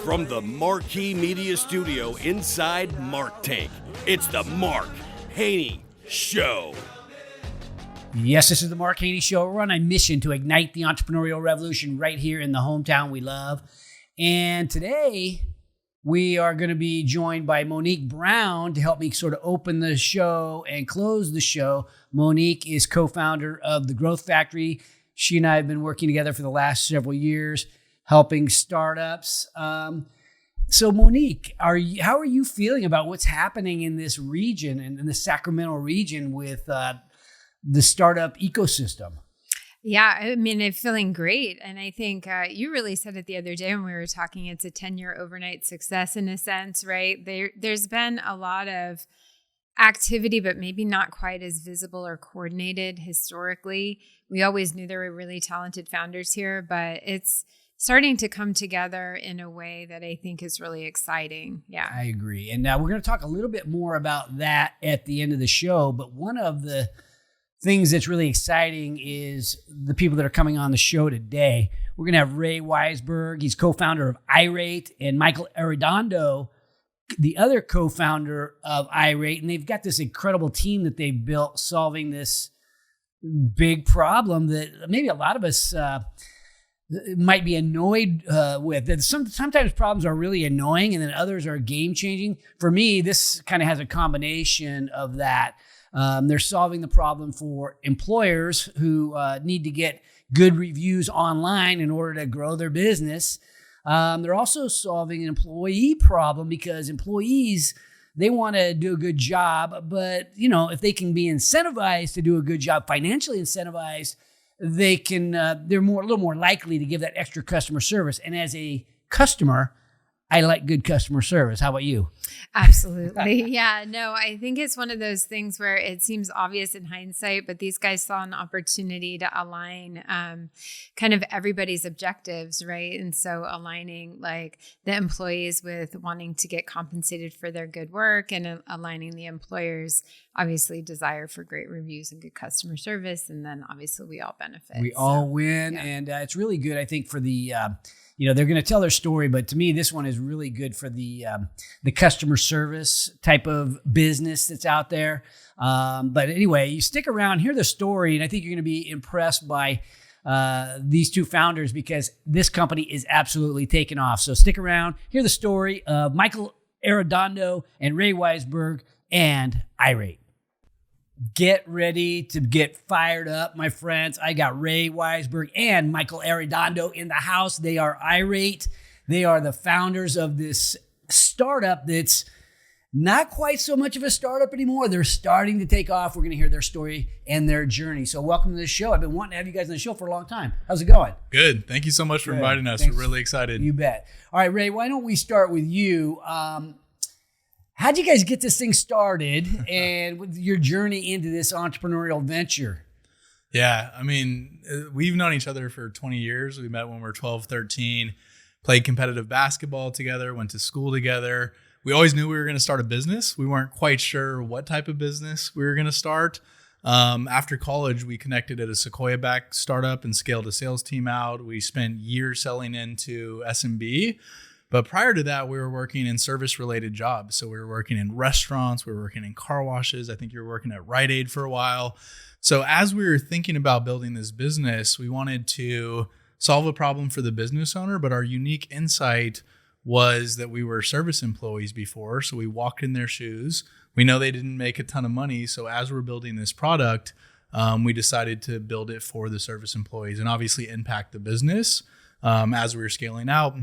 From the Marquee Media Studio inside Mark Tank, it's the Mark Haney Show. Yes, this is the Mark Haney Show. We're on a mission to ignite the entrepreneurial revolution right here in the hometown we love. And today, we are going to be joined by Monique Brown to help me sort of open the show and close the show. Monique is co-founder of The Growth Factory. She and I have been working together for the last several years, helping startups. So Monique, how are you feeling about what's happening in this region and in the Sacramento region with the startup ecosystem? Yeah, I mean, I'm feeling great. And I think you really said it the other day when we were talking, it's a 10-year overnight success in a sense, right? There's been a lot of activity, but maybe not quite as visible or coordinated historically. We always knew there were really talented founders here, but it's starting to come together in a way that I think is really exciting. Yeah, I agree. And now we're going to talk a little bit more about that at the end of the show. But one of the things that's really exciting is the people that are coming on the show today. We're going to have Ray Weisberg. He's co-founder of EyeRate, and Michael Arredondo, the other co-founder of EyeRate. And they've got this incredible team that they've built solving this big problem that maybe a lot of us might be annoyed with. That sometimes problems are really annoying and then others are game-changing. For me, this kind of has a combination of that. They're solving the problem for employers who need to get good reviews online in order to grow their business. They're also solving an employee problem because employees, they want to do a good job, but if they can be incentivized to do a good job, financially incentivized, they can. They're a little more likely to give that extra customer service. And as a customer, I like good customer service. How about you? Absolutely. Yeah, no, I think it's one of those things where it seems obvious in hindsight, but these guys saw an opportunity to align kind of everybody's objectives, right? And so aligning like the employees with wanting to get compensated for their good work and aligning the employers' obviously desire for great reviews and good customer service. And then obviously we all benefit. We all win. Yeah. And it's really good, I think, for the... they're going to tell their story, but to me, this one is really good for the customer service type of business that's out there. But anyway, you stick around, hear the story, and I think you're going to be impressed by these two founders because this company is absolutely taking off. So stick around, hear the story of Michael Arredondo and Ray Weisberg and EyeRate. Get ready to get fired up, my friends. I got Ray Weisberg and Michael Arredondo in the house. They are EyeRate. They are the founders of this startup that's not quite so much of a startup anymore. They're starting to take off. We're going to hear their story and their journey. So welcome to the show. I've been wanting to have you guys on the show for a long time. How's it going? Good. Thank you so much for inviting us. Thanks. We're really excited. You bet. All right, Ray, why don't we start with you? How'd you guys get this thing started and with your journey into this entrepreneurial venture? Yeah, I mean, we've known each other for 20 years. We met when we were 12, 13, played competitive basketball together, went to school together. We always knew we were going to start a business. We weren't quite sure what type of business we were going to start. After college, we connected at a Sequoia-backed startup and scaled a sales team out. We spent years selling into SMB. But prior to that, we were working in service-related jobs. So we were working in restaurants, we were working in car washes. I think you were working at Rite Aid for a while. So as we were thinking about building this business, we wanted to solve a problem for the business owner, but our unique insight was that we were service employees before. So we walked in their shoes. We know they didn't make a ton of money. So as we're building this product, we decided to build it for the service employees and obviously impact the business as we were scaling out.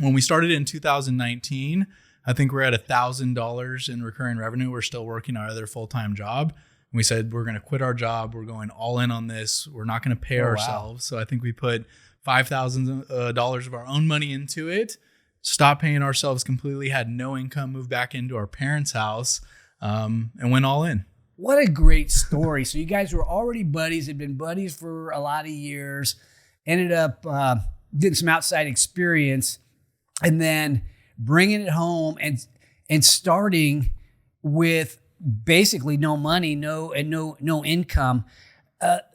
When we started in 2019, I think we're at $1,000 in recurring revenue. We're still working our other full-time job. And we said, we're going to quit our job. We're going all in on this. We're not going to pay ourselves. Wow. So I think we put $5,000 of our own money into it, stopped paying ourselves completely, had no income, moved back into our parents' house, and went all in. What a great story. So you guys were already buddies, had been buddies for a lot of years, ended up getting some outside experience, and then bringing it home and starting with basically no money, no income.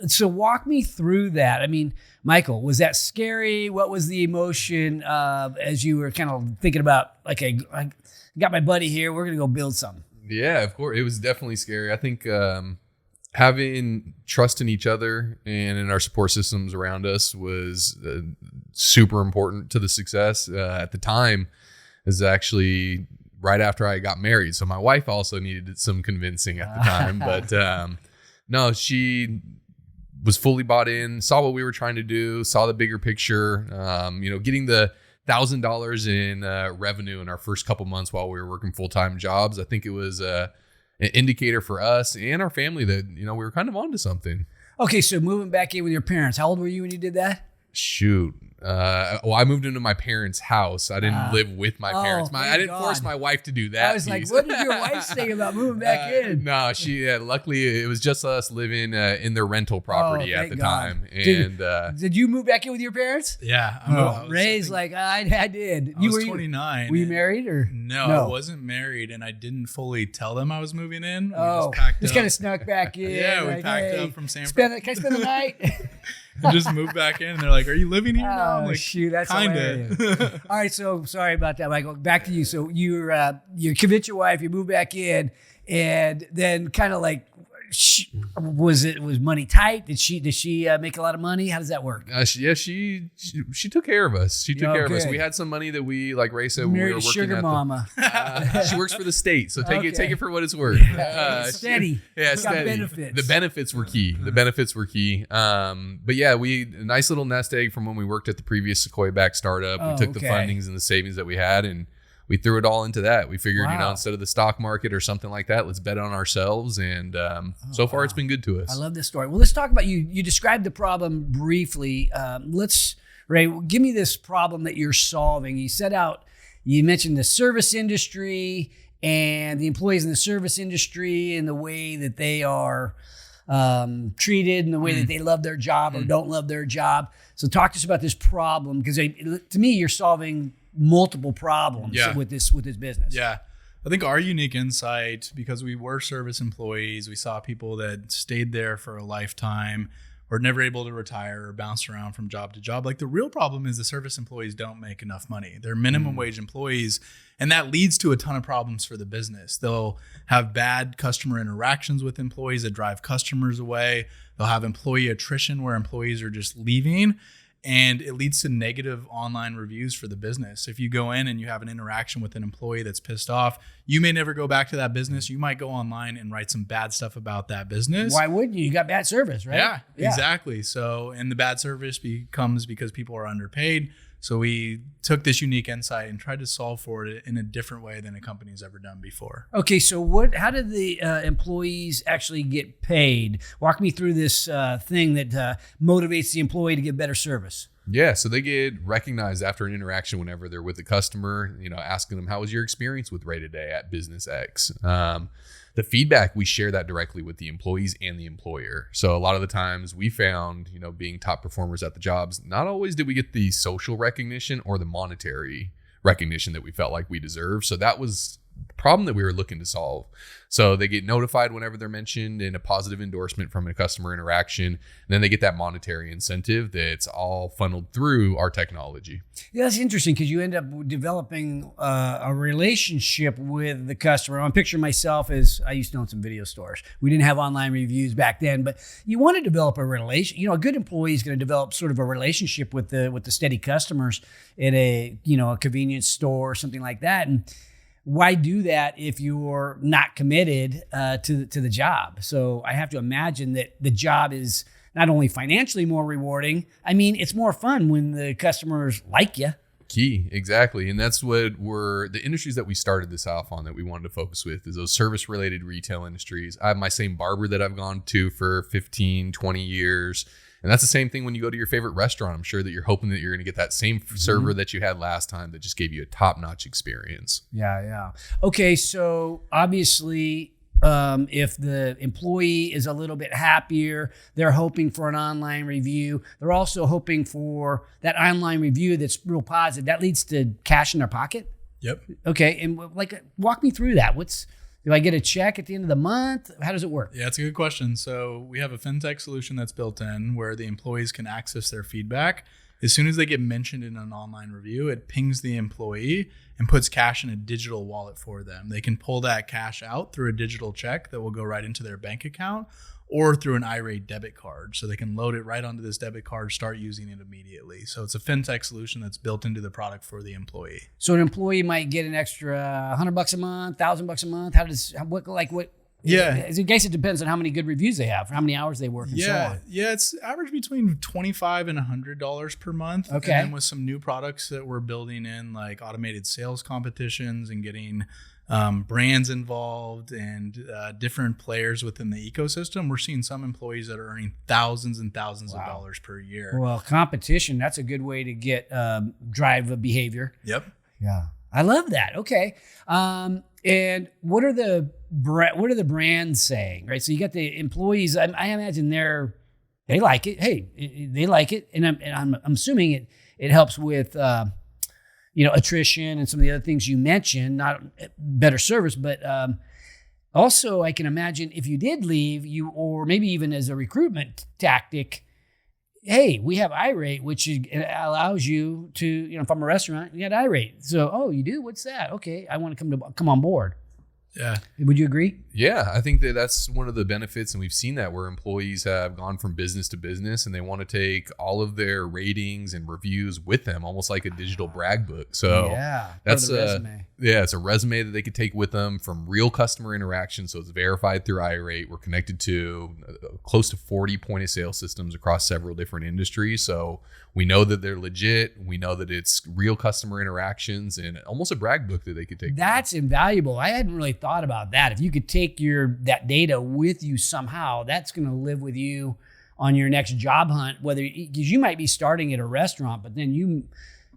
So walk me through that. I mean, Michael, was that scary? What was the emotion as you were kind of thinking about, like, I got my buddy here, we're going to go build something? Yeah, of course. It was definitely scary. I think having trust in each other and in our support systems around us was super important to the success. At the time, is actually right after I got married. So my wife also needed some convincing at the time. But no, she was fully bought in, saw what we were trying to do, saw the bigger picture, getting the $1,000 in revenue in our first couple months while we were working full-time jobs. I think it was an indicator for us and our family that, we were kind of onto something. Okay, so moving back in with your parents, how old were you when you did that? Shoot. I moved into my parents' house. I didn't live with my parents. I didn't force my wife to do that. I was like, what did your wife say about moving back in? No, luckily it was just us living in their rental property at the time. And did you move back in with your parents? Yeah. Ray's like, I did. I was 29. Were you married or? No, I wasn't married, and I didn't fully tell them I was moving in. Just kind of snuck back in. Yeah, we packed up from San Francisco. Can I spend the night? I just moved back in, and they're like, "Are you living here now?" I'm like, shoot, that's kinda. hilarious. All right, so sorry about that, Michael. Back to you. So you convinced your wife, you moved back in, and then kind of like, was money tight? Did she make a lot of money? How does that work? She took care of us. She took care of us. We had some money that we, like Ray said, when we were working sugar mama. She works for the state, so take it for what it's worth. Steady. Steady. Benefits. The benefits were key. But yeah, a nice little nest egg from when we worked at the previous Sequoia back startup. We took the fundings and the savings that we had, and we threw it all into that. We figured, instead of the stock market or something like that, let's bet on ourselves. And so far, it's been good to us. I love this story. Well, let's talk about you. You described the problem briefly. Ray, give me this problem that you're solving. You mentioned the service industry and the employees in the service industry and the way that they are treated and the way that they love their job or don't love their job. So talk to us about this problem, because to me, you're solving multiple problems with this business. Yeah. I think our unique insight, because we were service employees, we saw people that stayed there for a lifetime or never able to retire or bounce around from job to job. Like, the real problem is the service employees don't make enough money. They're minimum wage employees, and that leads to a ton of problems for the business. They'll have bad customer interactions with employees that drive customers away. They'll have employee attrition where employees are just leaving. And it leads to negative online reviews for the business. If you go in and you have an interaction with an employee that's pissed off, you may never go back to that business. You might go online and write some bad stuff about that business. Why wouldn't you? You got bad service, right? Yeah, exactly. So, and the bad service becomes because people are underpaid. So we took this unique insight and tried to solve for it in a different way than a company's ever done before. Okay, so how did the employees actually get paid? Walk me through this thing that motivates the employee to give better service. Yeah, so they get recognized after an interaction whenever they're with the customer, asking them, how was your experience with Ray today at Business X? The feedback, we share that directly with the employees and the employer. So a lot of the times we found, being top performers at the jobs, not always did we get the social recognition or the monetary recognition that we felt like we deserved. So that was the problem that we were looking to solve. So they get notified whenever they're mentioned in a positive endorsement from a customer interaction, and then they get that monetary incentive that's all funneled through our technology. Yeah, that's interesting, because you end up developing a relationship with the customer. I'm picturing myself as, I used to own some video stores. We didn't have online reviews back then, but you want to develop a relation. A good employee is going to develop sort of a relationship with the steady customers at a convenience store or something like that. And why do that if you're not committed to the job? So I have to imagine that the job is not only financially more rewarding, it's more fun when the customers like you. Key, exactly. And that's what the industries that we started this off on that we wanted to focus with is those service-related retail industries. I have my same barber that I've gone to for 15, 20 years. And that's the same thing when you go to your favorite restaurant. I'm sure that you're hoping that you're going to get that same server that you had last time that just gave you a top-notch experience. Yeah. Okay, so obviously, if the employee is a little bit happier, they're hoping for an online review. They're also hoping for that online review that's real positive. That leads to cash in their pocket? Yep. Okay, and walk me through that. Do I get a check at the end of the month? How does it work? Yeah, it's a good question. So we have a fintech solution that's built in where the employees can access their feedback. As soon as they get mentioned in an online review, it pings the employee and puts cash in a digital wallet for them. They can pull that cash out through a digital check that will go right into their bank account or through an EyeRate debit card. So they can load it right onto this debit card, start using it immediately. So it's a fintech solution that's built into the product for the employee. So an employee might get an extra $100 a month, $1,000 a month. Yeah. I guess it depends on how many good reviews they have, how many hours they work, and so on. Yeah, it's average between $25 and $100 per month. Okay. And then with some new products that we're building in, like automated sales competitions and getting brands involved and different players within the ecosystem, we're seeing some employees that are earning thousands and thousands of dollars per year. Well, competition, that's a good way to get drive a behavior. Yep. Yeah. I love that. Okay. And what are the brands saying, right? So you got the employees. I imagine they like it. Hey, they like it, and I'm assuming it helps with attrition and some of the other things you mentioned. Not better service, but also I can imagine if you did leave, or maybe even as a recruitment tactic. Hey, we have EyeRate, which allows you to, if I'm a restaurant, you got EyeRate. So, oh, you do? What's that? Okay, I want to come on board. Yeah. Would you agree? Yeah, I think that's one of the benefits, and we've seen that where employees have gone from business to business, and they want to take all of their ratings and reviews with them, almost like a digital brag book. So that's a resume. It's a resume that they could take with them from real customer interaction. So it's verified through EyeRate. We're connected to close to 40 point of sale systems across several different industries. So we know that they're legit. We know that it's real customer interactions and almost a brag book that they could take. That's invaluable. I hadn't really thought about that. If you could take that data with you somehow, that's going to live with you on your next job hunt. Because you might be starting at a restaurant, but then you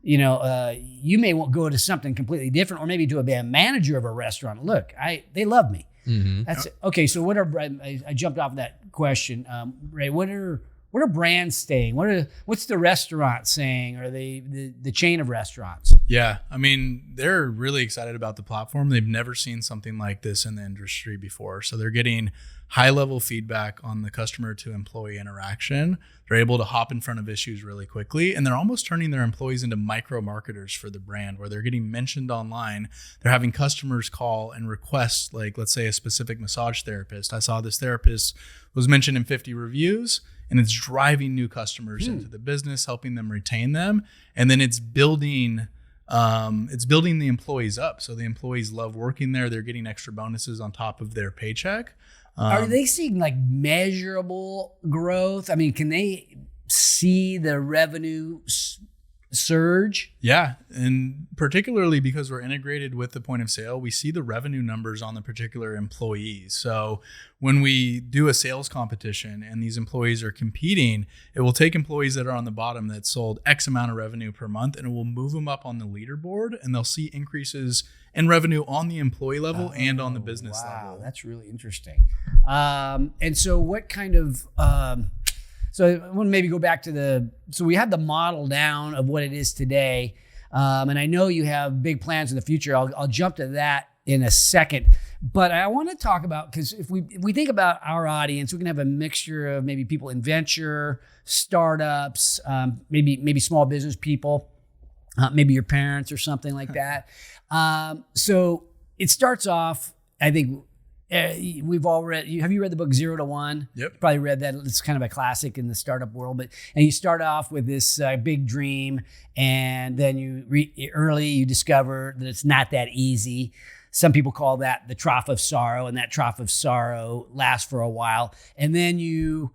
may go to something completely different, or maybe to be a manager of a restaurant. Look, they love me. Mm-hmm. That's okay. So I jumped off that question, Ray. What are brands saying? What's the restaurant saying, or the chain of restaurants? Yeah, I mean, they're really excited about the platform. They've never seen something like this in the industry before. So they're getting high-level feedback on the customer to employee interaction. They're able to hop in front of issues really quickly, and they're almost turning their employees into micro marketers for the brand, where they're getting mentioned online. They're having customers call and request, like, let's say a specific massage therapist. I saw this therapist was mentioned in 50 reviews, and it's driving new customers into the business, helping them retain them. And then it's building the employees up. So the employees love working there. They're getting extra bonuses on top of their paycheck. Are they seeing like measurable growth? I mean, can they see the revenue surge? Yeah. And particularly because we're integrated with the point of sale, we see the revenue numbers on the particular employees. So when we do a sales competition and these employees are competing, it will take employees that are on the bottom that sold X amount of revenue per month, and it will move them up on the leaderboard, and they'll see increases in revenue on the employee level and on the business level. That's really interesting. And so what kind of, so I want to maybe go back to so we had the model down of what it is today. And I know you have big plans in the future. I'll jump to that in a second. But I want to talk about, because if we think about our audience, we can have a mixture of maybe people in venture, startups, maybe small business people, maybe your parents or something like that. So it starts off, I think, we've all read. Have you read the book 0 to 1? Yep. Probably read that. It's kind of a classic in the startup world. And you start off with this big dream, and then you discover that it's not that easy. Some people call that the trough of sorrow, and that trough of sorrow lasts for a while, and then you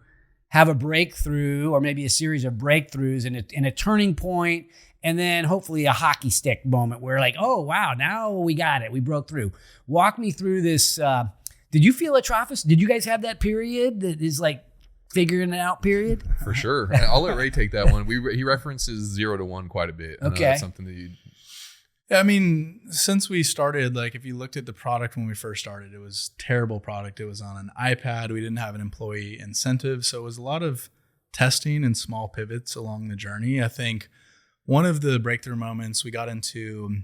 have a breakthrough, or maybe a series of breakthroughs, and a turning point. And then hopefully a hockey stick moment where like, oh, wow, now we got it. We broke through. Walk me through this. Did you feel a trough? Did you guys have that period that is like figuring it out period? For sure. I'll let Ray take that one. He references 0 to 1 quite a bit. Okay. That's something that Yeah, I mean, since we started, like if you looked at the product when we first started, it was a terrible product. It was on an iPad. We didn't have an employee incentive. So it was a lot of testing and small pivots along the journey. I think one of the breakthrough moments, we got into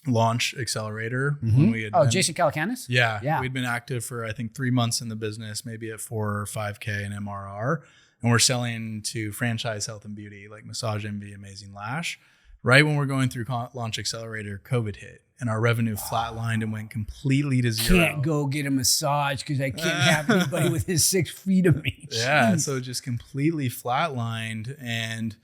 launch accelerator when we had Jason Calacanis? Yeah. We'd been active for, I think, 3 months in the business, maybe at 4 or 5K in MRR. And we're selling to franchise health and beauty like Massage Envy, Amazing Lash. Right when we're going through launch accelerator, COVID hit and our revenue flatlined and went completely to zero. Can't go get a massage because I can't have anybody within 6 feet of me. Yeah, so it just completely flatlined. And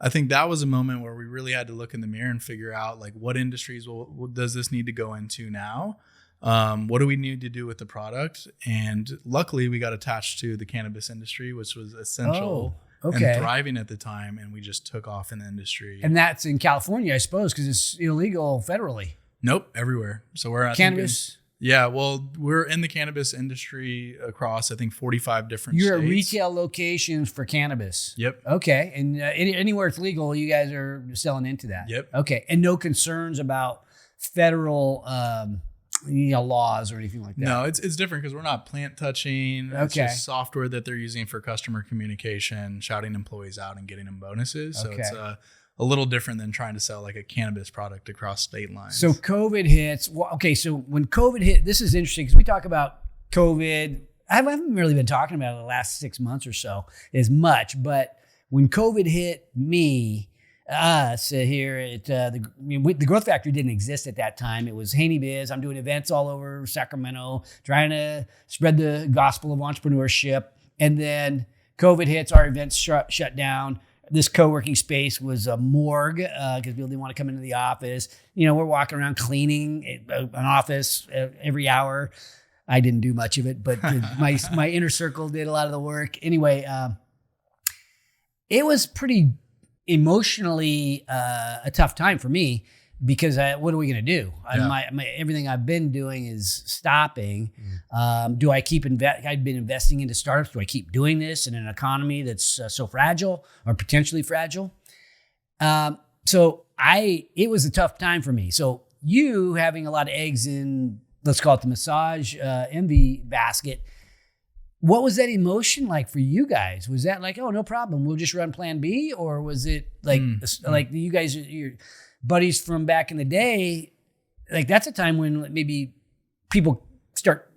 I think that was a moment where we really had to look in the mirror and figure out like what industries does this need to go into now? What do we need to do with the product? And luckily we got attached to the cannabis industry, which was essential and thriving at the time. And we just took off in the industry. And that's in California, I suppose, because it's illegal federally. Nope, everywhere. So we're at cannabis. We're in the cannabis industry across, I think, 45 different states. You're at retail locations for cannabis. Yep. Okay. And anywhere it's legal, you guys are selling into that. Yep. Okay. And no concerns about federal laws or anything like that? No, it's different because we're not plant touching. It's Okay. just software that they're using for customer communication, shouting employees out and getting them bonuses. So it's a little different than trying to sell like a cannabis product across state lines. So COVID hits. So when COVID hit, this is interesting because we talk about COVID. I haven't really been talking about it the last 6 months or so as much, but when COVID hit us here at the Growth Factory didn't exist at that time. It was Haney Biz. I'm doing events all over Sacramento, trying to spread the gospel of entrepreneurship. And then COVID hits, our events shut down. This co-working space was a morgue because people didn't want to come into the office. We're walking around cleaning an office every hour. I didn't do much of it, but my inner circle did a lot of the work. Anyway, it was pretty emotionally a tough time for me because what are we going to do? Yeah. Everything I've been doing is stopping. Do I keep I've been investing into startups. Do I keep doing this in an economy that's so fragile or potentially fragile? So it was a tough time for me. So you having a lot of eggs in, let's call it the Massage Envy basket, what was that emotion like for you guys? Was that like, oh, no problem, we'll just run plan B? Or was it like you guys, your buddies from back in the day, like that's a time when maybe people start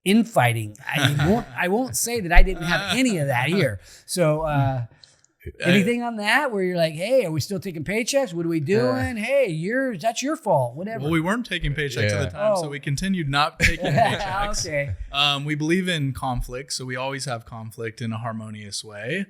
infighting. I won't say that I didn't have any of that here. So anything on that where you're like, hey, are we still taking paychecks? What are we doing? Hey, that's your fault, whatever. Well, we weren't taking paychecks at the time, so we continued not taking paychecks. Okay. We believe in conflict, so we always have conflict in a harmonious way.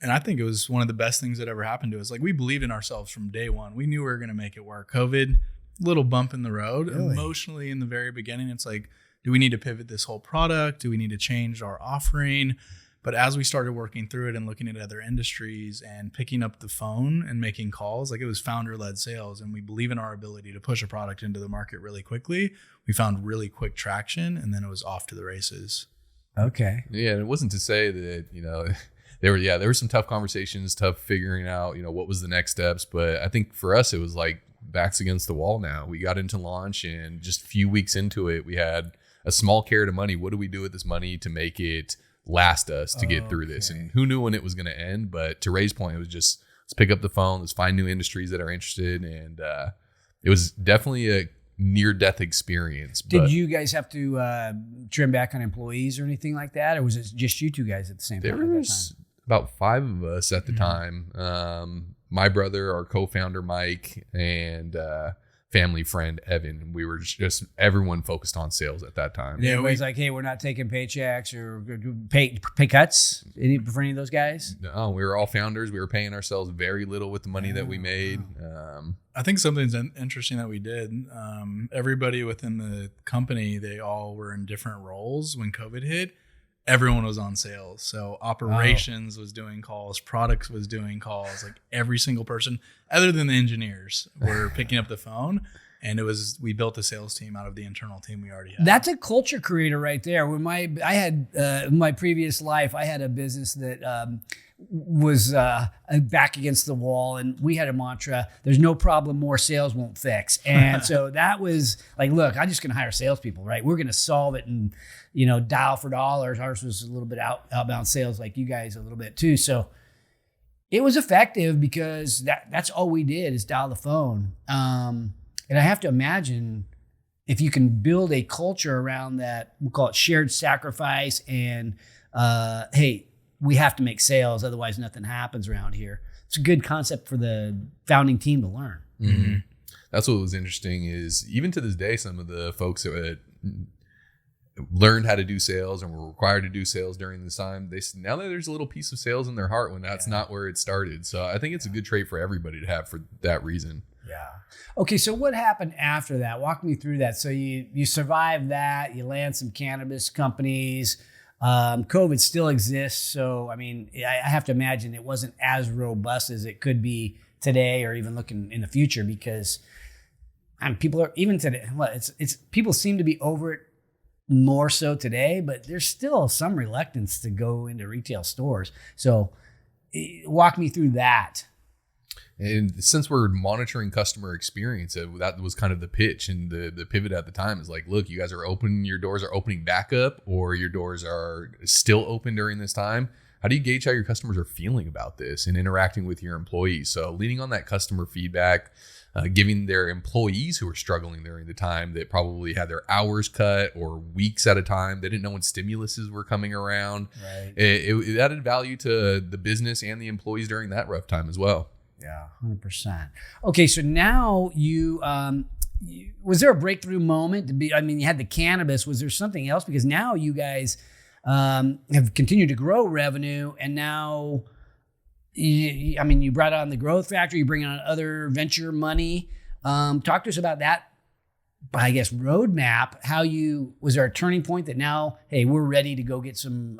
And I think it was one of the best things that ever happened to us. Like, we believed in ourselves from day one. We knew we were going to make it work. COVID, little bump in the road. Really? Emotionally in the very beginning, it's like, do we need to pivot this whole product? Do we need to change our offering? But as we started working through it and looking at other industries and picking up the phone and making calls, like it was founder-led sales, and we believe in our ability to push a product into the market really quickly. We found really quick traction, and then it was off to the races. Okay. Yeah, and it wasn't to say that, there were some tough conversations, tough figuring out, what was the next steps. But I think for us, it was like backs against the wall now. We got into launch, and just a few weeks into it, we had a small carrot of money. What do we do with this money to make it last us to get through this? And who knew when it was going to end? But to Ray's point, it was just, let's pick up the phone, let's find new industries that are interested. And it was definitely a near-death experience. Did you guys have to trim back on employees or anything like that? Or was it just you two guys at the same time? There was about 5 of us at the time. My brother, our co-founder, Mike, and family friend, Evan. We were just everyone focused on sales at that time. Yeah, everybody's like, hey, we're not taking paychecks or pay cuts for any of those guys? No, we were all founders. We were paying ourselves very little with the money that we made. I think something's interesting that we did. Everybody within the company, they all were in different roles when COVID hit. Everyone was on sales. So operations was doing calls, products was doing calls, like every single person other than the engineers were picking up the phone. And we built a sales team out of the internal team we already had. That's a culture creator right there. When in my previous life, I had a business that was back against the wall, and we had a mantra: there's no problem more sales won't fix. And so that was like, look, I'm just going to hire salespeople, right? We're going to solve it and dial for dollars. Ours was a little bit outbound sales, like you guys a little bit too. So it was effective because that's all we did is dial the phone. And I have to imagine if you can build a culture around that, we'll call it shared sacrifice and, hey, we have to make sales, otherwise nothing happens around here. It's a good concept for the founding team to learn. Mm-hmm. That's what was interesting is even to this day, some of the folks that learned how to do sales and were required to do sales during this time, now that there's a little piece of sales in their heart when that's not where it started. So I think it's a good trait for everybody to have for that reason. Yeah. Okay. So what happened after that? Walk me through that. So you survived that, you land some cannabis companies. COVID still exists. So, I mean, I have to imagine it wasn't as robust as it could be today or even looking in the future because people are even today. Well, it's people seem to be over it more so today, but there's still some reluctance to go into retail stores. So walk me through that. And since we're monitoring customer experience, that was kind of the pitch and the pivot at the time is like, look, you guys are open, your doors are opening back up or your doors are still open during this time. How do you gauge how your customers are feeling about this and interacting with your employees? So leaning on that customer feedback, giving their employees who are struggling during the time that probably had their hours cut or weeks at a time. They didn't know when stimuluses were coming around. Right. It added value to the business and the employees during that rough time as well. Yeah, 100%. Okay, so now was there a breakthrough moment to be? I mean, you had the cannabis. Was there something else? Because now you guys have continued to grow revenue, and now, you brought on the growth factory. You bring on other venture money. Talk to us about that. I guess roadmap. Was there a turning point that now, hey, we're ready to go get some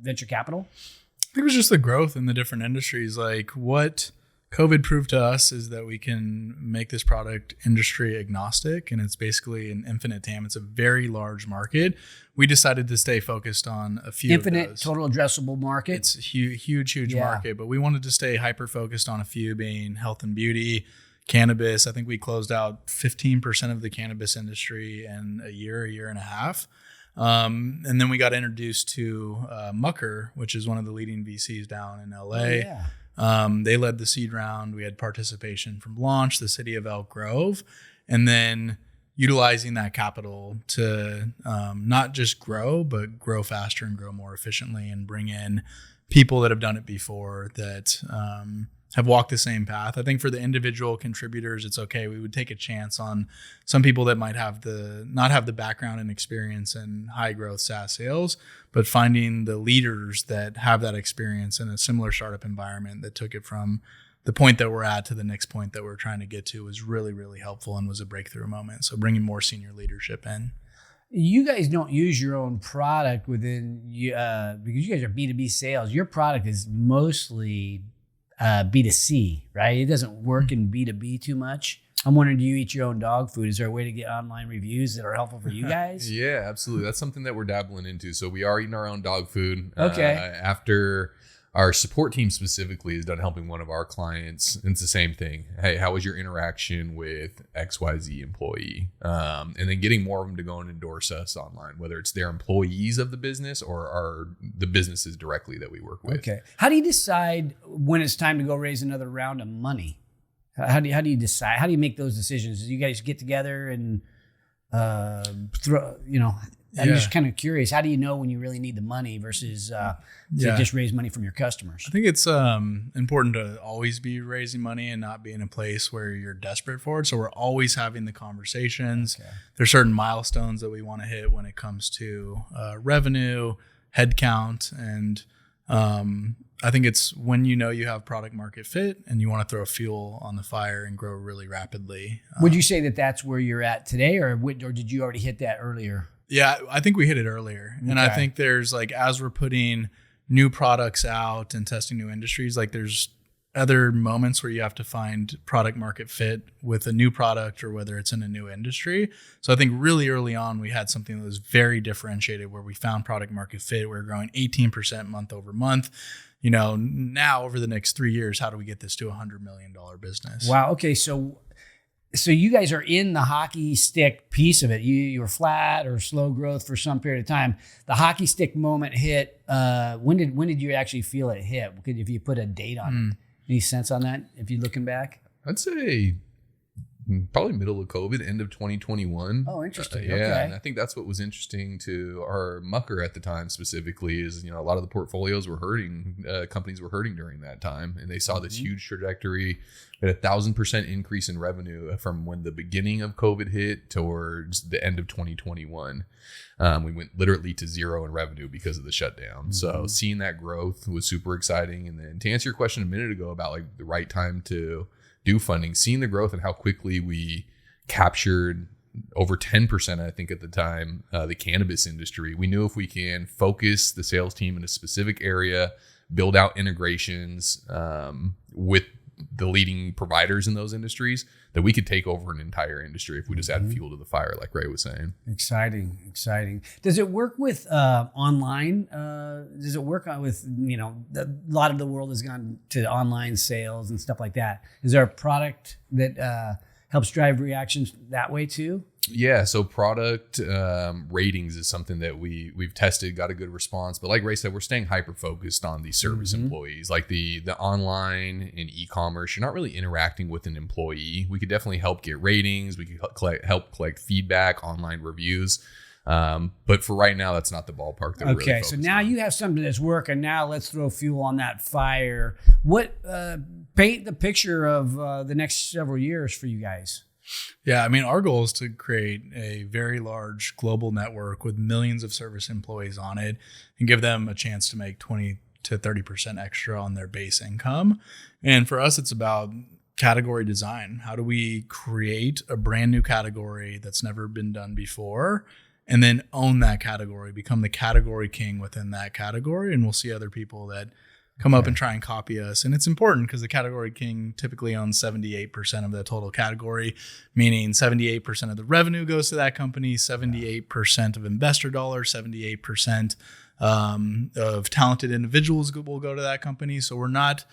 venture capital? I think it was just the growth in the different industries. Like what COVID proved to us is that we can make this product industry agnostic, and it's basically an infinite TAM. It's a very large market. We decided to stay focused on a few infinite of those. Total addressable market. It's a huge market, but we wanted to stay hyper focused on a few, being health and beauty, cannabis. I think we closed out 15% of the cannabis industry in a year and a half. And then we got introduced to Mucker, which is one of the leading VCs down in LA. Oh, yeah. They led the seed round. We had participation from launch, the City of Elk Grove, and then utilizing that capital to not just grow, but grow faster and grow more efficiently and bring in people that have done it before that have walked the same path. I think for the individual contributors, it's okay. We would take a chance on some people that might not have the background and experience in high growth SaaS sales, but finding the leaders that have that experience in a similar startup environment that took it from the point that we're at to the next point that we're trying to get to was really, really helpful and was a breakthrough moment. So bringing more senior leadership in. You guys don't use your own product within because you guys are B2B sales. Your product is mostly B2C, right? It doesn't work in B2B too much. I'm wondering, do you eat your own dog food? Is there a way to get online reviews that are helpful for you guys? Yeah, absolutely. That's something that we're dabbling into. So we are eating our own dog food. Okay. After our support team specifically is done helping one of our clients, it's the same thing. Hey, how was your interaction with XYZ employee? And then getting more of them to go and endorse us online, whether it's their employees of the business or the businesses directly that we work with. Okay. How do you decide when it's time to go raise another round of money? How do you decide? How do you make those decisions? Do you guys get together and I'm just kind of curious. How do you know when you really need the money versus just raise money from your customers? I think it's important to always be raising money and not be in a place where you're desperate for it. So we're always having the conversations. Okay. There's certain milestones that we want to hit when it comes to revenue, headcount, and I think it's when you know you have product market fit and you want to throw fuel on the fire and grow really rapidly. Would you say that that's where you're at today, or did you already hit that earlier? Yeah, I think we hit it earlier. Okay. And I think there's as we're putting new products out and testing new industries, there's other moments where you have to find product market fit with a new product or whether it's in a new industry. So I think really early on, we had something that was very differentiated where we found product market fit. We're growing 18% month over month. Now over the next 3 years, how do we get this to $100 million business? Wow. Okay. So So you guys are in the hockey stick piece of it. You were flat or slow growth for some period of time. The hockey stick moment hit. When did you actually feel it hit? If you put a date on it, any sense on that? If you're looking back, I'd say probably middle of COVID, end of 2021. Oh, interesting. Yeah, Okay. and I think that's what was interesting to our mucker at the time specifically is, a lot of the portfolios were hurting, companies were hurting during that time, and they saw this huge trajectory. We had 1,000% increase in revenue from when the beginning of COVID hit towards the end of 2021. We went literally to zero in revenue because of the shutdown. So seeing that growth was super exciting. And then to answer your question a minute ago about like the right time to do funding, seeing the growth and how quickly we captured over 10%, I think at the time, the cannabis industry. We knew if we can focus the sales team in a specific area, build out integrations with the leading providers in those industries, that we could take over an entire industry if we just add fuel to the fire, like Ray was saying. Exciting. Does it work with online? Does it work with, a lot of the world has gone to online sales and stuff like that. Is there a product that helps drive reactions that way too? Yeah, so product ratings is something that we've tested, got a good response. But like Ray said, we're staying hyper focused on the service employees, like the online and e-commerce. You're not really interacting with an employee. We could definitely help get ratings. We could help collect feedback, online reviews. But for right now, that's not the ballpark that we're really focused so now on. you have something that's working. Now let's throw fuel on that fire. What paint the picture of the next several years for you guys? Yeah, I mean, our goal is to create a very large global network with millions of service employees on it and give them a chance to make 20 to 30% extra on their base income. And for us, it's about category design. How do we create a brand new category that's never been done before and then own that category, become the category king within that category? And we'll see other people that come up and try and copy us. And it's important because the category king typically owns 78% of the total category, meaning 78% of the revenue goes to that company, 78% of investor dollars, 78% of talented individuals will go to that company. So we're not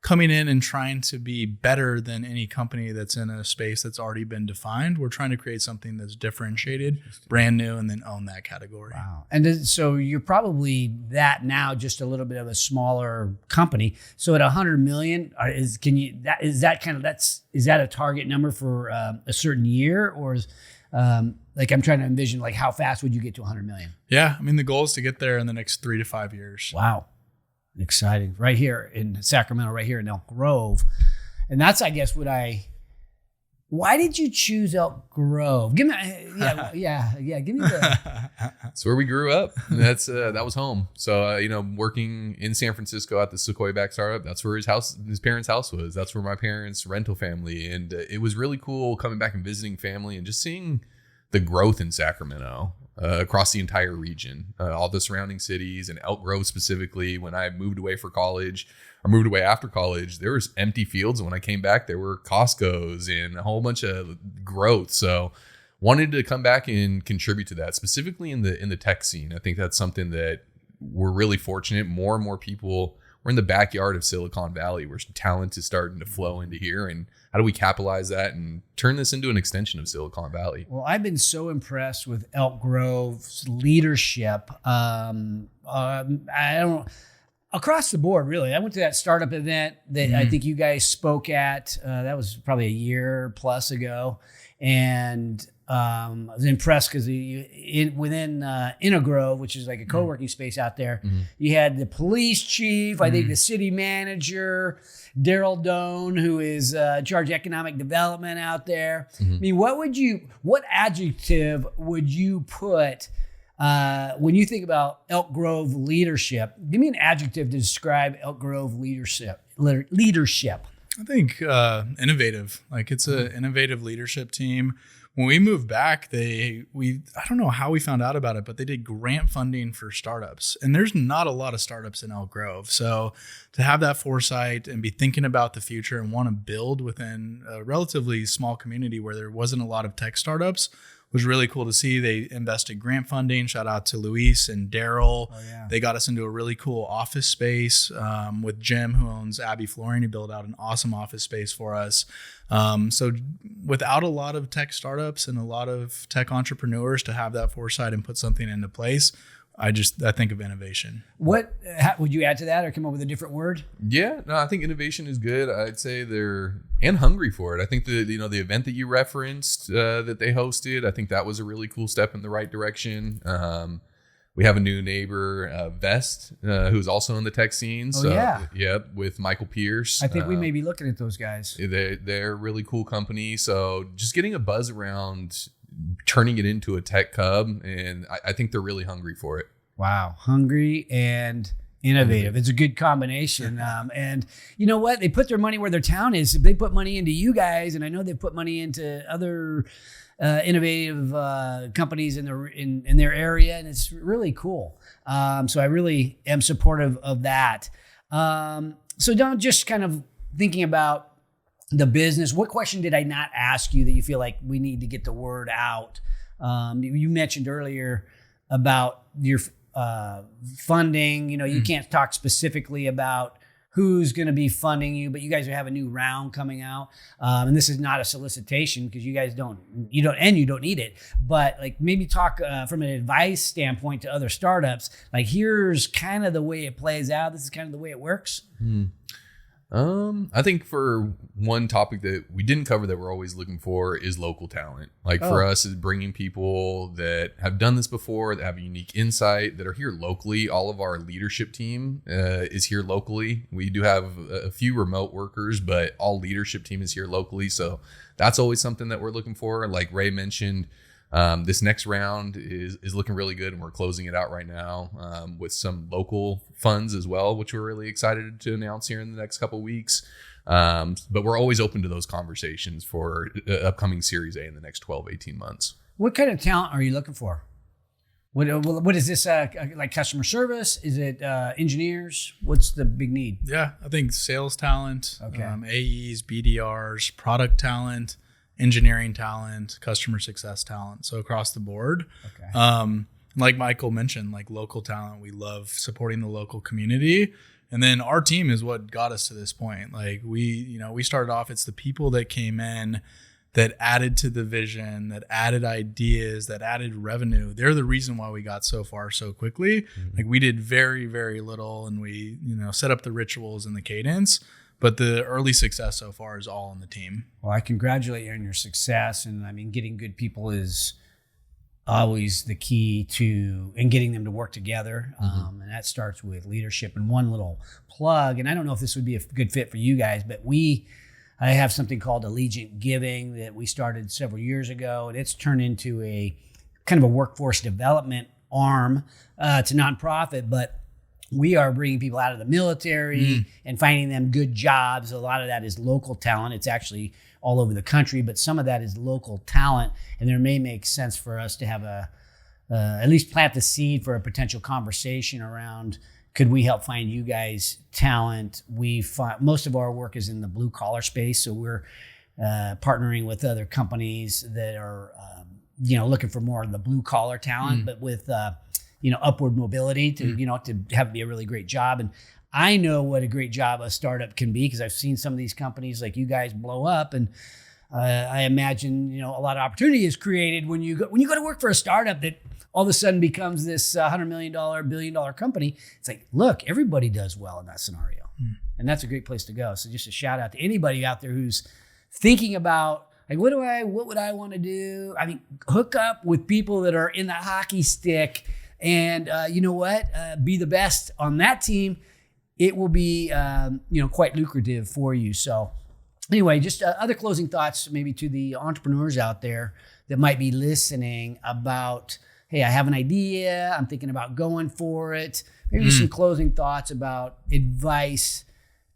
coming in and trying to be better than any company that's in a space that's already been defined. We're trying to create something that's differentiated, brand new, and then own that category. Wow. And so you're probably that now, just a little bit of a smaller company. So at 100 million, is that a target number for a certain year, or is like I'm trying to envision like how fast would you get to 100 million? Yeah, I mean the goal is to get there in the next 3 to 5 years. Wow. Exciting. Right here in Sacramento, right here in Elk Grove. And that's, I guess, why did you choose Elk Grove? Give me, give me the. It's where we grew up. That was home. So, working in San Francisco at the Sequoia Back startup, that's where his parents' house was. That's where my parents' rental family. And it was really cool coming back and visiting family and just seeing the growth in Sacramento. Across the entire region, all the surrounding cities, and Elk Grove specifically. When I moved away after college, there was empty fields. And when I came back, there were Costco's and a whole bunch of growth. So wanted to come back and contribute to that, specifically in the tech scene. I think that's something that we're really fortunate. More and more people, we're in the backyard of Silicon Valley, where talent is starting to flow into here. And how do we capitalize that and turn this into an extension of Silicon Valley? Well, I've been so impressed with Elk Grove's leadership. Across the board, really. I went to that startup event that I think you guys spoke at. That was probably a year plus ago. And I was impressed because within Grove, which is like a co-working space out there, you had the police chief, I think the city manager, Daryl Doan, who is in charge of economic development out there. I mean, what adjective would you put when you think about Elk Grove leadership? Give me an adjective to describe Elk Grove leadership. I think innovative. Like it's an innovative leadership team. When we moved back, I don't know how we found out about it, but they did grant funding for startups. And there's not a lot of startups in Elk Grove. So to have that foresight and be thinking about the future and want to build within a relatively small community where there wasn't a lot of tech startups was really cool to see. They invested grant funding. Shout out to Luis and Daryl. Oh, yeah. They got us into a really cool office space with Jim, who owns Abbey Flooring. He built out an awesome office space for us. So without a lot of tech startups and a lot of tech entrepreneurs to have that foresight and put something into place, I think of innovation. What would you add to that, or come up with a different word? Yeah, no, I think innovation is good. I'd say they're hungry for it. I think the event that you referenced that they hosted, I think that was a really cool step in the right direction. We have a new neighbor, Vest, who's also in the tech scene. Oh, yeah. Yep, with Michael Pierce. I think we may be looking at those guys. They're a really cool company. So just getting a buzz around turning it into a tech hub, and I think they're really hungry for it. Wow, hungry and innovative. It's a good combination. And you know what? They put their money where their town is. They put money into you guys, and I know they put money into other innovative companies in their area, and it's really cool. So I really am supportive of that. So Don, just kind of thinking about the business, what question did I not ask you that you feel like we need to get the word out? You mentioned earlier about your funding. You can't talk specifically about who's going to be funding you, but you guys have a new round coming out. And this is not a solicitation because you guys don't need it. But like maybe talk from an advice standpoint to other startups. Like here's kind of the way it plays out. This is kind of the way it works. I think for one topic that we didn't cover that we're always looking for is local talent. Like for us is bringing people that have done this before, that have a unique insight, that are here locally. All of our leadership team is here locally. We do have a few remote workers, but all leadership team is here locally. So that's always something that we're looking for. Like Ray mentioned, this next round is looking really good, and we're closing it out right now with some local funds as well, which we're really excited to announce here in the next couple of weeks. But we're always open to those conversations for upcoming Series A in the next 12, 18 months. What kind of talent are you looking for? What is this, like customer service? Is it engineers? What's the big need? Yeah, I think sales talent, Okay. AEs, BDRs, product talent, engineering talent, customer success talent. So across the board. Okay. Like Michael mentioned, like local talent, we love supporting the local community. And then our team is what got us to this point. Like we started off, it's the people that came in that added to the vision, that added ideas, that added revenue. They're the reason why we got so far so quickly. Mm-hmm. Like we did very, very little, and we, set up the rituals and the cadence. But the early success so far is all on the team. Well, I congratulate you on your success. And I mean, getting good people is always the key to, and getting them to work together. And that starts with leadership. And one little plug, and I don't know if this would be a good fit for you guys, but I have something called Allegiant Giving that we started several years ago, and it's turned into a kind of a workforce development arm. It's a nonprofit, but we are bringing people out of the military and finding them good jobs. A lot of that is local talent. It's actually all over the country, but some of that is local talent. And there may make sense for us to have at least plant the seed for a potential conversation around, could we help find you guys talent? Most of our work is in the blue collar space. So we're partnering with other companies that are, looking for more of the blue collar talent, but with, upward mobility to be a really great job. And I know what a great job a startup can be because I've seen some of these companies like you guys blow up, and I imagine a lot of opportunity is created when you go to work for a startup that all of a sudden becomes this $100 million, $1 billion company. It's like, look, everybody does well in that scenario, and that's a great place to go. So just a shout out to anybody out there who's thinking about like, what would I want to do? I mean, hook up with people that are in the hockey stick, and be the best on that team. It will be, quite lucrative for you. So anyway, just other closing thoughts maybe to the entrepreneurs out there that might be listening about, hey, I have an idea. I'm thinking about going for it. Maybe some closing thoughts about advice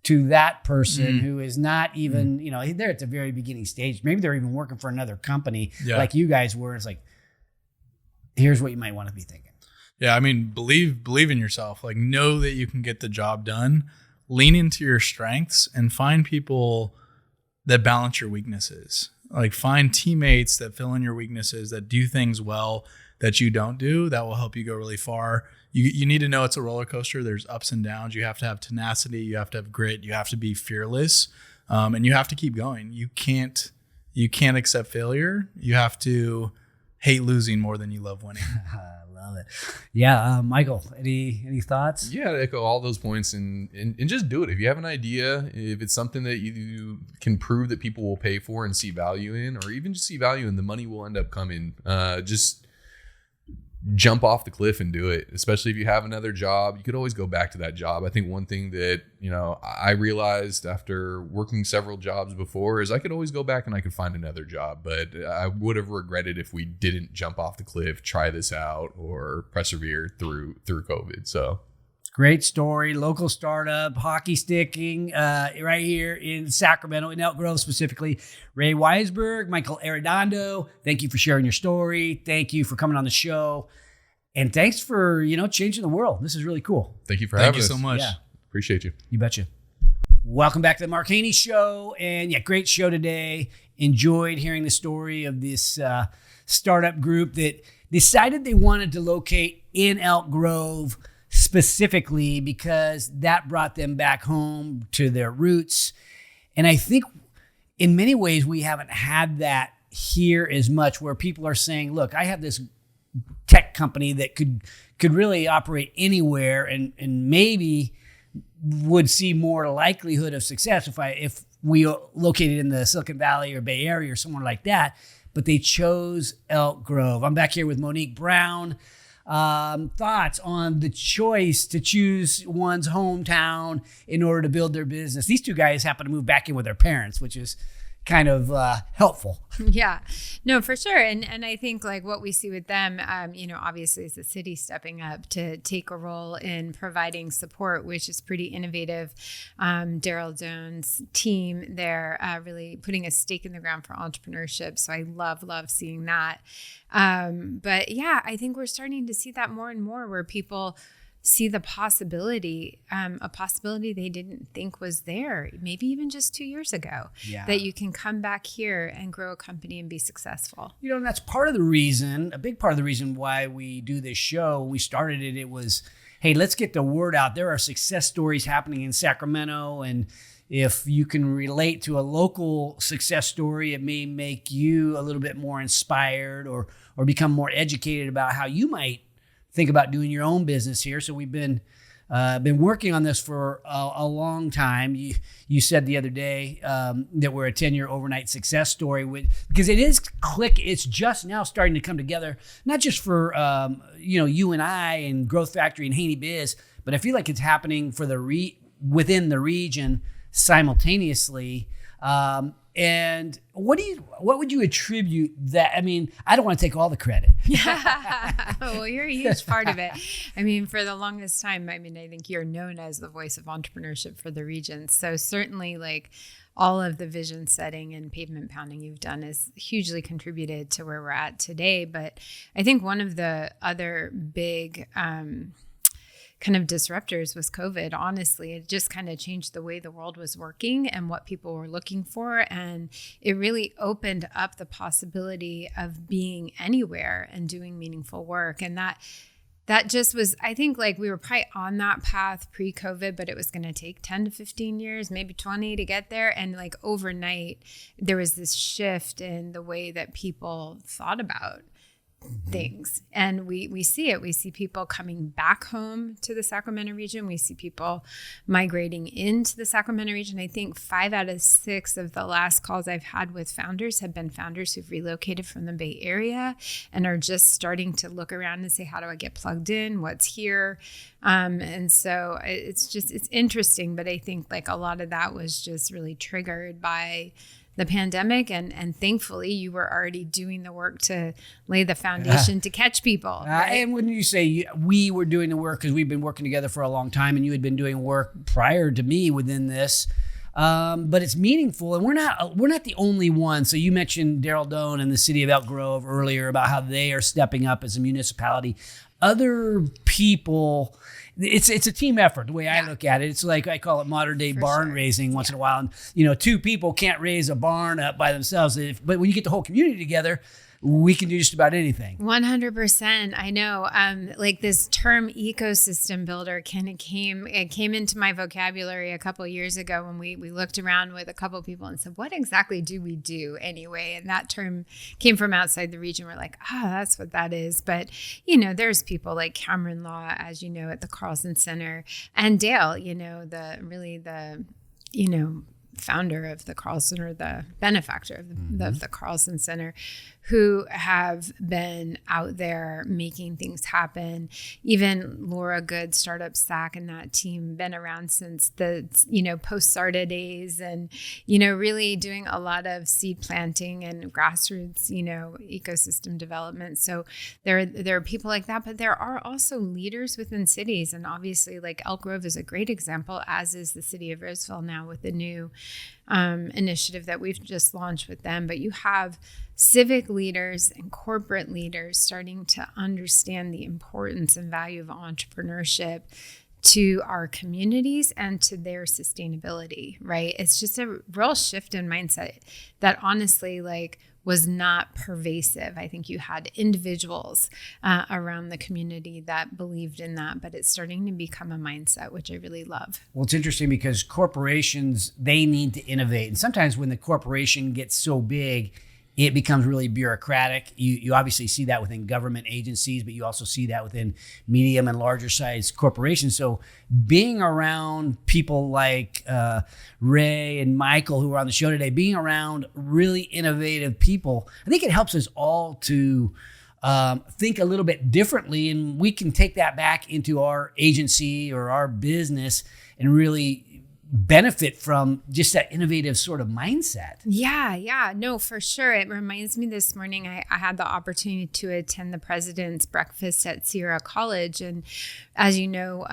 to that person who is not even, they're at the very beginning stage. Maybe they're even working for another company like you guys were. It's like, here's what you might want to be thinking. Yeah, I mean, believe in yourself. Like, know that you can get the job done. Lean into your strengths and find people that balance your weaknesses. Like find teammates that fill in your weaknesses, that do things well that you don't do. That will help you go really far. You need to know it's a roller coaster. There's ups and downs. You have to have tenacity. You have to have grit. You have to be fearless, and you have to keep going. You can't accept failure. You have to hate losing more than you love winning. I love it. Yeah, Michael, any thoughts? Yeah, to echo all those points and just do it. If you have an idea, if it's something that you can prove that people will pay for and see value in, or even just see value in, the money will end up coming. Just jump off the cliff and do it. Especially if you have another job, you could always go back to that job. I think one thing that, I realized after working several jobs before is I could always go back and I could find another job, but I would have regretted if we didn't jump off the cliff, try this out, or persevere through COVID. So great story. Local startup, hockey sticking, right here in Sacramento, in Elk Grove specifically. Ray Weisberg, Michael Arredondo, thank you for sharing your story. Thank you for coming on the show. And thanks for, changing the world. This is really cool. Thank you for having us. Thank you so much. Yeah. Appreciate you. You betcha. Welcome back to the Mark Haney Show. And yeah, great show today. Enjoyed hearing the story of this startup group that decided they wanted to locate in Elk Grove specifically because that brought them back home to their roots. And I think in many ways we haven't had that here as much, where people are saying, look, I have this tech company that could really operate anywhere and maybe would see more likelihood of success if we located in the Silicon Valley or Bay Area or somewhere like that. But they chose Elk Grove. I'm back here with Monique Brown. Thoughts on the choice to choose one's hometown in order to build their business. These two guys happen to move back in with their parents, which is kind of helpful. Yeah, no, for sure. And I think like what we see with them, obviously is the city stepping up to take a role in providing support, which is pretty innovative. Daryl Doan's team there really putting a stake in the ground for entrepreneurship. So I love seeing that. But yeah, I think we're starting to see that more and more, where people see the possibility, a possibility they didn't think was there, maybe even just 2 years ago, that you can come back here and grow a company and be successful. And that's part of the reason, a big part of the reason why we do this show. When we started it, it was, hey, let's get the word out. There are success stories happening in Sacramento, and if you can relate to a local success story, it may make you a little bit more inspired or become more educated about how you might think about doing your own business here. So we've been working on this for a long time. You said the other day that we're a 10-year overnight success story, because it is it's just now starting to come together, not just for you and I and Growth Factory and Haney Biz, but I feel like it's happening for within the region simultaneously. And what would you attribute that? I mean, I don't want to take all the credit. Yeah. Well, you're a huge part of it. I mean, for the longest time, I think you're known as the voice of entrepreneurship for the region. So certainly like all of the vision setting and pavement pounding you've done has hugely contributed to where we're at today. But I think one of the other big, kind of disruptors was COVID. Honestly, it just kind of changed the way the world was working and what people were looking for. And it really opened up the possibility of being anywhere and doing meaningful work. And that just was, I think like we were probably on that path pre-COVID, but it was going to take 10 to 15 years, maybe 20 to get there. And like overnight, there was this shift in the way that people thought about things. And we see it. We see people coming back home to the Sacramento region. We see people migrating into the Sacramento region. I think 5 out of 6 of the last calls I've had with founders have been founders who've relocated from the Bay Area and are just starting to look around and say, how do I get plugged in? What's here? And so it's interesting. But I think like a lot of that was just really triggered by the pandemic, and thankfully you were already doing the work to lay the foundation to catch people. Right? And when you say we were doing the work, because we've been working together for a long time, and you had been doing work prior to me within this, but it's meaningful, and we're not the only one. So you mentioned Daryl Doan and the City of Elk Grove earlier about how they are stepping up as a municipality. Other people. It's a team effort, the way I look at it. It's like I call it modern day barn raising once in a while. And, two people can't raise a barn up by themselves. But when you get the whole community together, we can do just about anything. 100%. I know. Like this term ecosystem builder kind of came into my vocabulary a couple of years ago when we looked around with a couple of people and said, what exactly do we do anyway? And that term came from outside the region. We're like, that's what that is. But, there's people like Cameron Law, as you know, at the Carlson Center, and Dale, the founder of the Carlson, or the benefactor of the Carlson Center, who have been out there making things happen. Even Laura Good, Startup Stack, and that team been around since the, post-SARTA days, and, really doing a lot of seed planting and grassroots, ecosystem development. So there are people like that, but there are also leaders within cities. And obviously, like Elk Grove is a great example, as is the city of Roseville now with the new initiative that we've just launched with them. But you have civic leaders and corporate leaders starting to understand the importance and value of entrepreneurship to our communities and to their sustainability, right? It's just a real shift in mindset that honestly, was not pervasive. I think you had individuals around the community that believed in that, but it's starting to become a mindset, which I really love. Well, it's interesting because corporations, they need to innovate. And sometimes when the corporation gets so big, it becomes really bureaucratic. You obviously see that within government agencies, but you also see that within medium and larger size corporations. So being around people like Ray and Michael, who are on the show today, being around really innovative people, I think it helps us all to think a little bit differently, and we can take that back into our agency or our business and really benefit from just that innovative sort of mindset. Yeah, no, for sure. It reminds me, this morning I had the opportunity to attend the president's breakfast at Sierra College, and as you know,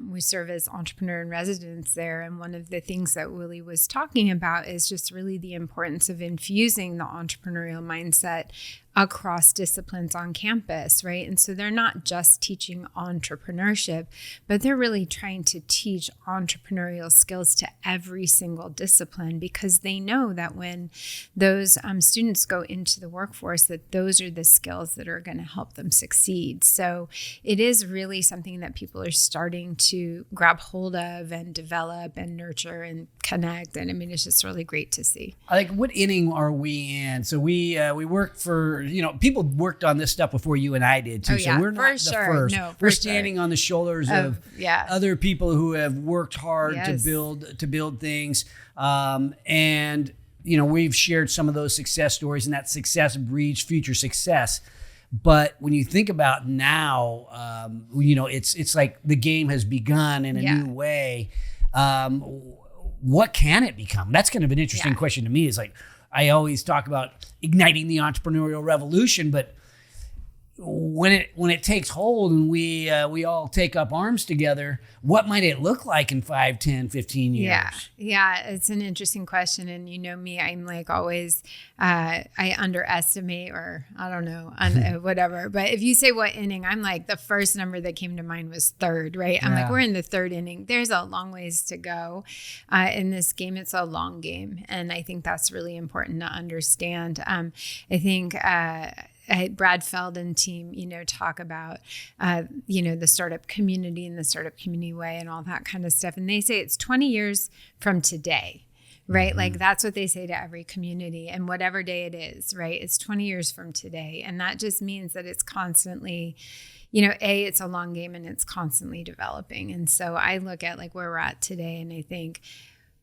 we serve as entrepreneur in residence there, and one of the things that Willie was talking about is just really the importance of infusing the entrepreneurial mindset across disciplines on campus, right? And so they're not just teaching entrepreneurship, but they're really trying to teach entrepreneurial skills to every single discipline, because they know that when those students go into the workforce, that those are the skills that are going to help them succeed. So it is really something that people are starting to grab hold of and develop and nurture and connect. And I mean, it's just really great to see. Like, what inning are we in? So we work for, people worked on this stuff before you and I did too. So we're not the first. No, we're standing on the shoulders of other people who have worked hard to build things. And we've shared some of those success stories, and that success breeds future success. But when you think about now, it's like the game has begun in a new way. What can it become? That's kind of an interesting question to me. Is like, I always talk about igniting the entrepreneurial revolution, but when it takes hold and we all take up arms together, what might it look like in 5, 10, 15 years? Yeah, it's an interesting question. And you know me, I'm like always, I underestimate, or I don't know, whatever. But if you say what inning, I'm like, the first number that came to mind was third, right? I'm like, we're in the third inning. There's a long ways to go in this game. It's a long game. And I think that's really important to understand. I think Brad Feld and team, talk about, the startup community and the startup community way and all that kind of stuff. And they say it's 20 years from today, right? Mm-hmm. Like that's what they say to every community, and whatever day it is, right? It's 20 years from today. And that just means that it's constantly, it's a long game and it's constantly developing. And so I look at like where we're at today and I think,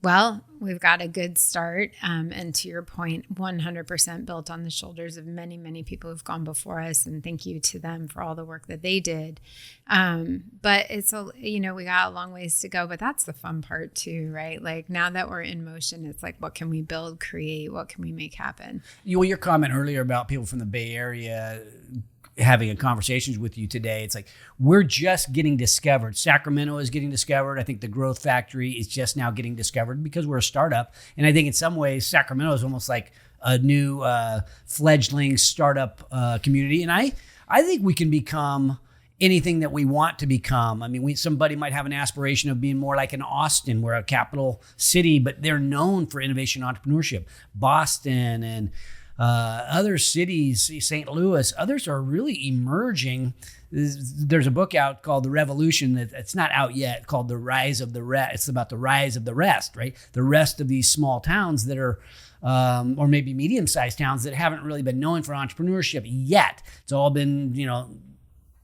well, we've got a good start. And to your point, 100% built on the shoulders of many, many people who've gone before us. And thank you to them for all the work that they did. But it's, we got a long ways to go, but that's the fun part too, right? Like now that we're in motion, it's like, what can we build, create? What can we make happen? Your comment earlier about people from the Bay Area having a conversations with you today, it's like we're just getting discovered. Sacramento is getting discovered. I think the Growth Factory is just now getting discovered because we're a startup. And I think in some ways, Sacramento is almost like a new fledgling startup community. And I think we can become anything that we want to become. I mean, somebody might have an aspiration of being more like an Austin. We're a capital city, but they're known for innovation and entrepreneurship. Boston and other cities, St. Louis, others are really emerging. There's a book out called The Revolution that it's not out yet, called The Rise of the Rest. It's about the rise of the rest, right? The rest of these small towns that are, or maybe medium-sized towns that haven't really been known for entrepreneurship yet. It's all been,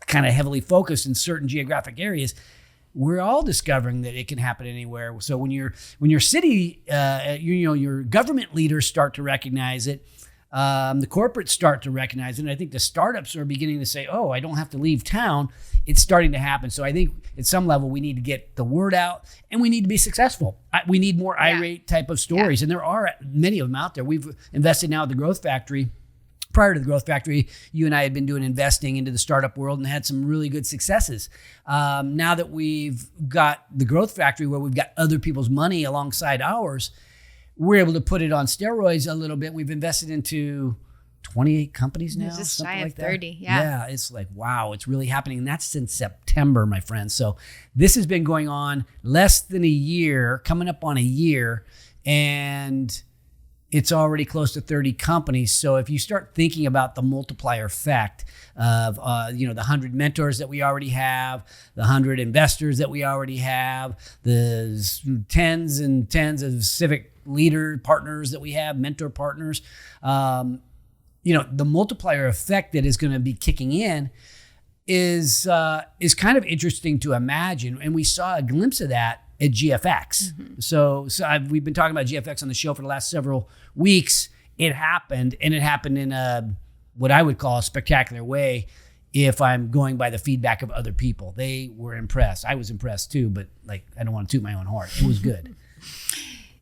kind of heavily focused in certain geographic areas. We're all discovering that it can happen anywhere. So when your city, your government leaders start to recognize it, the corporates start to recognize it, and I think the startups are beginning to say, "Oh, I don't have to leave town." It's starting to happen. So I think at some level we need to get the word out, and we need to be successful. We need more EyeRate type of stories, and there are many of them out there. We've invested now at the Growth Factory. Prior to the Growth Factory, you and I had been doing investing into the startup world and had some really good successes. Now that we've got the Growth Factory, where we've got other people's money alongside ours, we're able to put it on steroids a little bit. We've invested into 28 companies now. Just something shy like of that. 30, yeah. Yeah, it's like, wow, it's really happening. And that's since September, my friends. So this has been going on less than a year, coming up on a year, and it's already close to 30 companies. So if you start thinking about the multiplier effect of, the 100 mentors that we already have, the 100 investors that we already have, the tens and tens of civic leader partners that we have, mentor partners, the multiplier effect that is going to be kicking in is kind of interesting to imagine. And we saw a glimpse of that at GFX. Mm-hmm. So we've been talking about GFX on the show for the last several weeks. It happened, and it happened in what I would call a spectacular way if I'm going by the feedback of other people. They were impressed. I was impressed too, but I don't want to toot my own horn. It was good.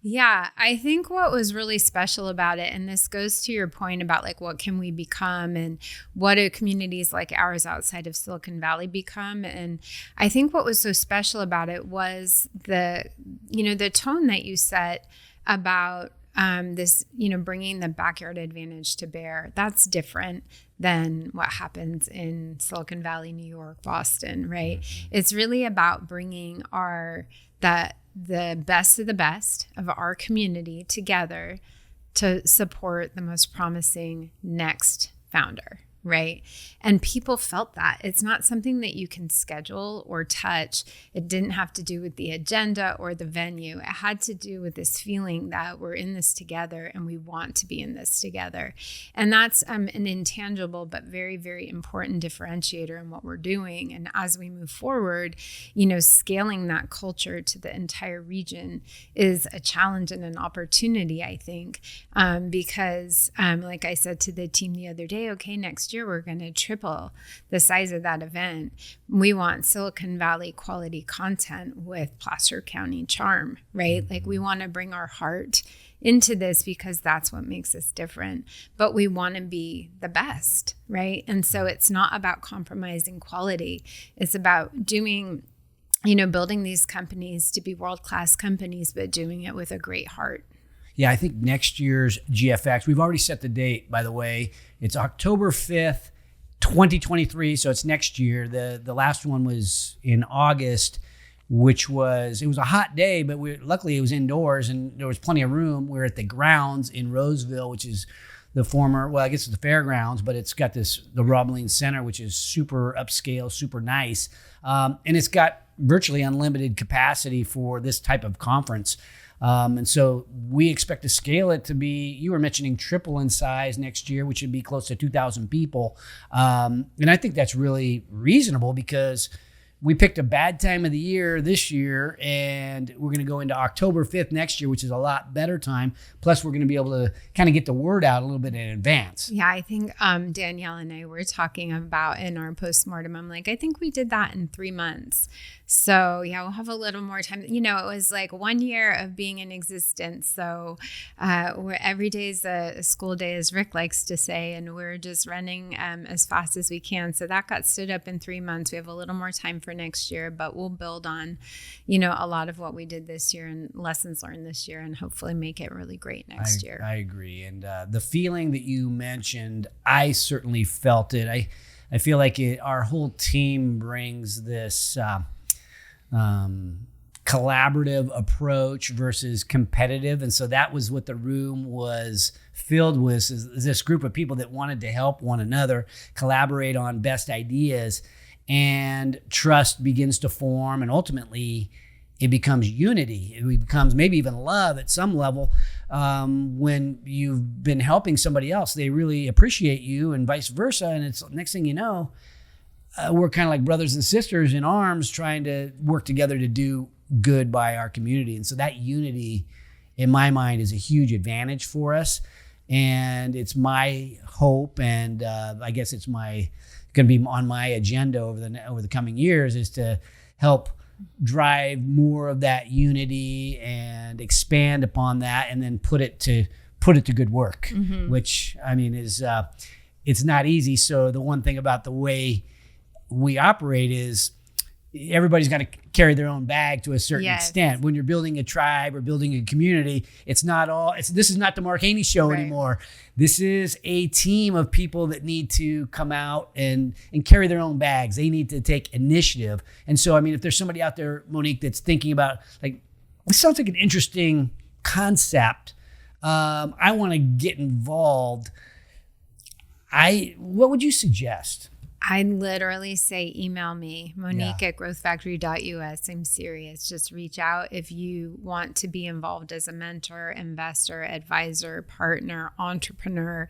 Yeah, I think what was really special about it, and this goes to your point about what can we become and what do communities like ours outside of Silicon Valley become? And I think what was so special about it was the tone that you set about this, bringing the backyard advantage to bear. That's different than what happens in Silicon Valley, New York, Boston, right? It's really about bringing the best of the best of our community together to support the most promising next founder, right? And people felt that. It's not something that you can schedule or touch. It didn't have to do with the agenda or the venue. It had to do with this feeling that we're in this together and we want to be in this together. And that's an intangible but very, very important differentiator in what we're doing. And as we move forward, scaling that culture to the entire region is a challenge and an opportunity, I think, because like I said to the team the other day, okay, next year we're going to triple the size of that event. We want Silicon Valley quality content with Placer County charm, right? We want to bring our heart into this because that's what makes us different. But we want to be the best, right? And so it's not about compromising quality. It's about doing, building these companies to be world-class companies, but doing it with a great heart. Yeah, I think next year's GFX, we've already set the date, by the way. It's October 5th, 2023, so it's next year. The last one was in August, it was a hot day, but luckily it was indoors and there was plenty of room. We're at the grounds in Roseville, which is the former, I guess it's the fairgrounds, but it's got the Roblin Center, which is super upscale, super nice. And it's got virtually unlimited capacity for this type of conference. And so we expect to scale it to be, you were mentioning triple in size next year, which would be close to 2,000 people. And I think that's really reasonable because we picked a bad time of the year this year, and we're going to go into October 5th next year, which is a lot better time. Plus, we're going to be able to kind of get the word out a little bit in advance. Yeah, I think Danielle and I were talking about in our postmortem, I'm like, I think we did that in 3 months. So yeah, we'll have a little more time. It was 1 year of being in existence. So every day is a school day, as Rick likes to say, and we're just running as fast as we can. So that got stood up in 3 months. We have a little more time for next year, but we'll build on, a lot of what we did this year and lessons learned this year, and hopefully make it really great next year. I agree. And the feeling that you mentioned, I certainly felt it. I feel like our whole team brings this collaborative approach versus competitive. And so that was what the room was filled with, is this group of people that wanted to help one another, collaborate on best ideas, and trust begins to form. And ultimately, it becomes unity. It becomes maybe even love at some level. When you've been helping somebody else, they really appreciate you, and vice versa. And it's next thing you know, we're kind of like brothers and sisters in arms trying to work together to do good by our community. And so that unity, in my mind, is a huge advantage for us. And it's my hope, and I guess it's going to be on my agenda over the coming years, is to help drive more of that unity and expand upon that, and then put it to good work, which I mean is it's not easy. So the one thing about the way we operate is everybody's got to carry their own bag to a certain extent. When you're building a tribe or building a community, this is not the Mark Haney show anymore. This is a team of people that need to come out and carry their own bags. They need to take initiative. And so, I mean, if there's somebody out there, Monique, that's thinking about, like, this sounds like an interesting concept. I want to get involved. What would you suggest? I literally say, email me, Monique at growthfactory.us. I'm serious. Just reach out if you want to be involved as a mentor, investor, advisor, partner, entrepreneur.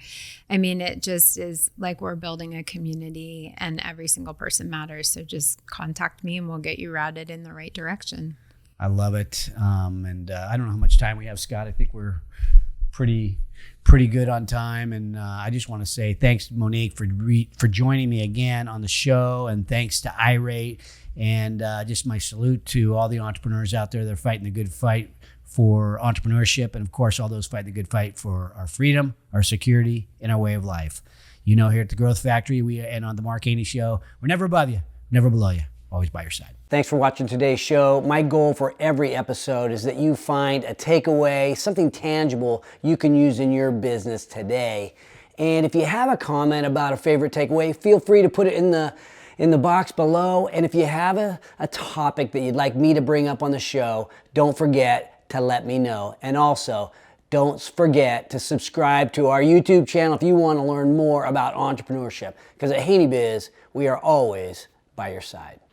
I mean, it just is like we're building a community, and every single person matters. So just contact me and we'll get you routed in the right direction. I love it. And I don't know how much time we have, Scott. I think we're pretty good on time, and I just want to say thanks, Monique, for joining me again on the show, and thanks to EyeRate, and just my salute to all the entrepreneurs out there that are fighting the good fight for entrepreneurship, and of course all those fighting the good fight for our freedom, our security, and our way of life. You know, here at the Growth Factory, and on the Mark Haney Show, we're never above you, never below you, always by your side. Thanks for watching today's show. My goal for every episode is that you find a takeaway, something tangible you can use in your business today. And if you have a comment about a favorite takeaway, feel free to put it in the box below. And if you have a topic that you'd like me to bring up on the show, don't forget to let me know. And also, don't forget to subscribe to our YouTube channel if you want to learn more about entrepreneurship. Because at Haney Biz, we are always by your side.